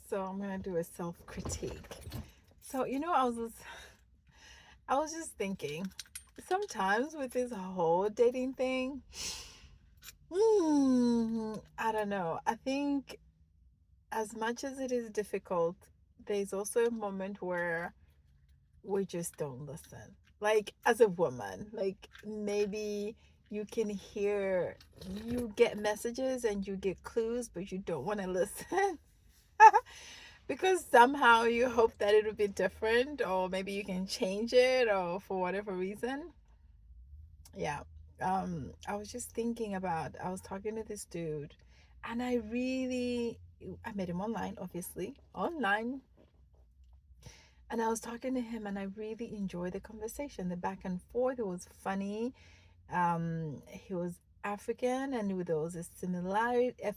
So I'm gonna do a self-critique. So I was just thinking, sometimes with this whole dating thing, I don't know. I think as much as it is difficult, there's also a moment where we just don't listen. Like as a woman, like maybe you can hear, you get messages and you get clues, but you don't want to listen. Because somehow you hope that it'll be different, or maybe you can change it, or for whatever reason. Yeah. I was just thinking about, I was talking to this dude, and I met him online, obviously online. And I was talking to him, and I really enjoyed the conversation, the back and forth. It was funny. He was African, and there was a similarity, a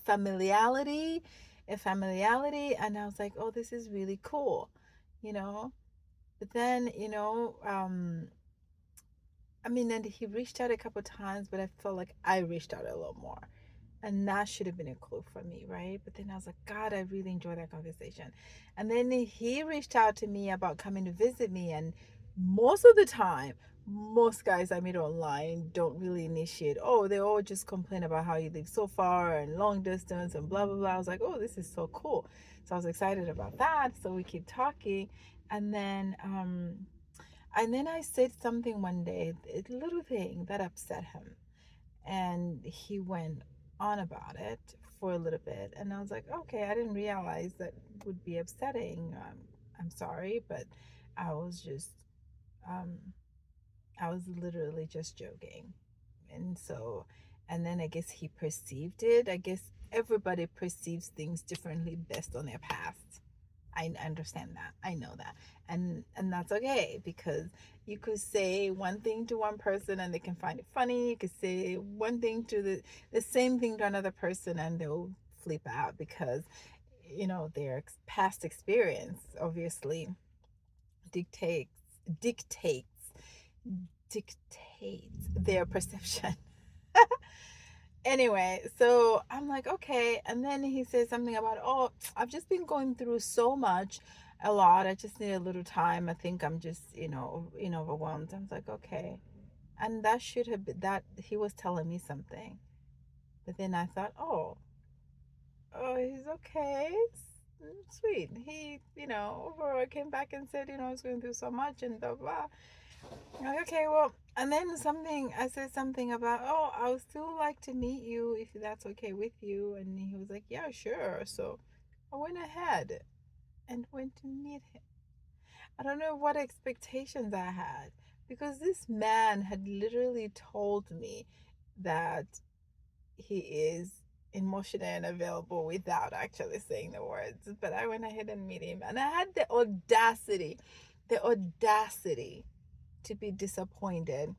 familiarity, and I was like, oh, this is really cool, you know. But then, I mean, and he reached out a couple times, but I felt like I reached out a lot more. And that should have been a clue for me, right? But then I was like, God, I really enjoyed that conversation. And then he reached out to me about coming to visit me. And most of the time, most guys I meet online don't really initiate. Oh, they all just complain about how you live so far and long distance and blah, blah, blah. I was like, oh, this is so cool. So I was excited about that. So we keep talking. And then, I said something one day, a little thing that upset him, and he went on about it for a little bit, and I was like, okay, I didn't realize that would be upsetting. I'm sorry, but I was just um, I was literally just joking. And so, and then I guess he perceived it. I guess everybody perceives things differently based on their past. I understand that. I know that. And that's okay, because you could say one thing to one person and they can find it funny. You could say one thing to the same thing to another person and they'll flip out because their past experience obviously dictates dictates dictates their perception. Anyway, so I'm like, okay. And then he says something about, oh, I've just been going through so much, a lot. I just need a little time. I think I'm just, overwhelmed. I was like, okay. And that should have been that he was telling me something. But then I thought, oh, he's okay. Sweet. He, overall came back and said, I was going through so much and blah, blah. Like, okay, well, and then I said something about, oh, I would still like to meet you if that's okay with you. And he was like, yeah, sure. So I went ahead and went to meet him. I don't know what expectations I had, because this man had literally told me that he is emotional and available without actually saying the words. But I went ahead and meet him, and I had the audacity to be disappointed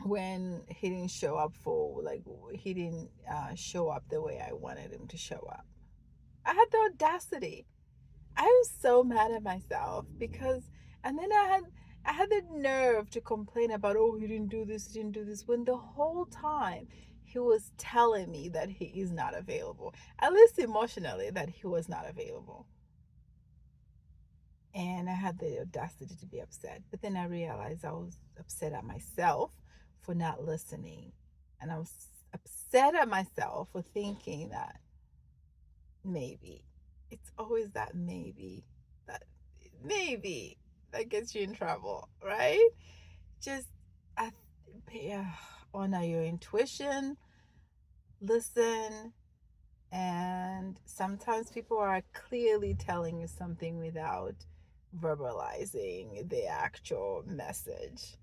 when he didn't show up, he didn't show up the way I wanted him to show up. I had the audacity. I was so mad at myself because, and then I had the nerve to complain about, oh, he didn't do this, when the whole time he was telling me that he is not available, at least emotionally, that he was not available. And I had the audacity to be upset. But then I realized I was upset at myself for not listening. And I was upset at myself for thinking that maybe. It's always that maybe that gets you in trouble, right? Just I, yeah, honor your intuition, listen, and sometimes people are clearly telling you something without verbalizing the actual message.